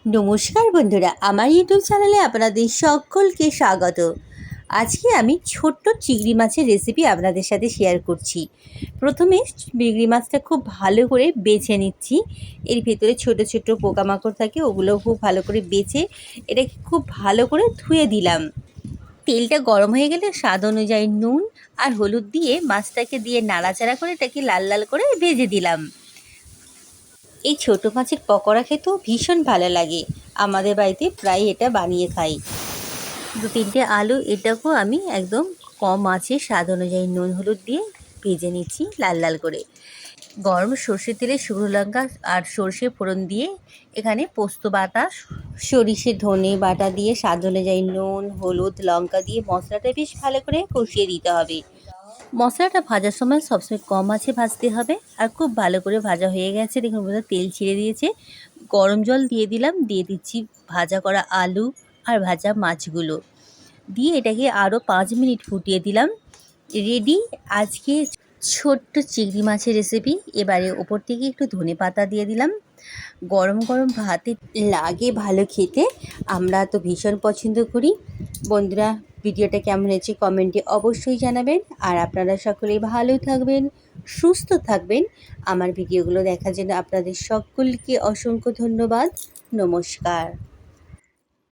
নমস্কার বন্ধুরা, আমার ইউটিউব চ্যানেলে আপনাদের সকলকে স্বাগত। আজকে আমি ছোট্ট চিংড়ি মাছের রেসিপি আপনাদের সাথে শেয়ার করছি। প্রথমে চিংড়ি মাছটা খুব ভালো করে বেছে নিচ্ছি। এর ভেতরে ছোট ছোট পোকামাকড় থাকে, ওগুলো খুব ভালো করে বেছে এটাকে খুব ভালো করে ধুয়ে দিলাম। তেলটা গরম হয়ে গেলে স্বাদ অনুযায়ী নুন আর হলুদ দিয়ে মাছটাকে দিয়ে নাড়াচাড়া করে এটাকে লাল লাল করে ভেজে দিলাম। এই ছোটো মাছের পকোড়া খেতেও ভীষণ ভালো লাগে, আমাদের বাড়িতে প্রায় এটা বানিয়ে খাই। 2-3টে আলু, এটাকেও আমি একদম কম আঁচে স্বাদ অনুযায়ী নুন হলুদ দিয়ে ভেজে নিচ্ছি লাল লাল করে। গরম সর্ষের তেলে শুকনো লঙ্কা আর সর্ষে ফোড়ন দিয়ে এখানে পোস্ত বাটা, সরিষে ধনে বাটা দিয়ে স্বাদ অনুযায়ী নুন হলুদ লঙ্কা দিয়ে মশলাটা বেশ ভালো করে কষিয়ে দিতে হবে। মশলাটা ভাজার সময় সবসময় কম আঁচে ভাজতে হবে। আর খুব ভালো করে ভাজা হয়ে গেছে, দেখুন বন্ধুরা তেল ছেড়ে দিয়েছে। গরম জল দিয়ে দিলাম, দিয়ে দিচ্ছি ভাজা করা আলু আর ভাজা মাছগুলো দিয়ে এটাকে আরও 5 মিনিট ফুটিয়ে দিলাম। রেডি আজকে ছোট্ট চিংড়ি মাছের রেসিপি। এবারে ওপর থেকে একটু ধনে পাতা দিয়ে দিলাম। গরম গরম ভাতে লাগে ভালো খেতে, আমরা তো ভীষণ পছন্দ করি। বন্ধুরা, ভিডিওটা কেমন হয়েছে কমেন্টে অবশ্যই জানাবেন। আর আপনারা সকলেই ভালো থাকবেন, সুস্থ থাকবেন। আমার ভিডিওগুলো দেখার জন্য আপনাদের সকলকে অসংখ্য ধন্যবাদ। নমস্কার।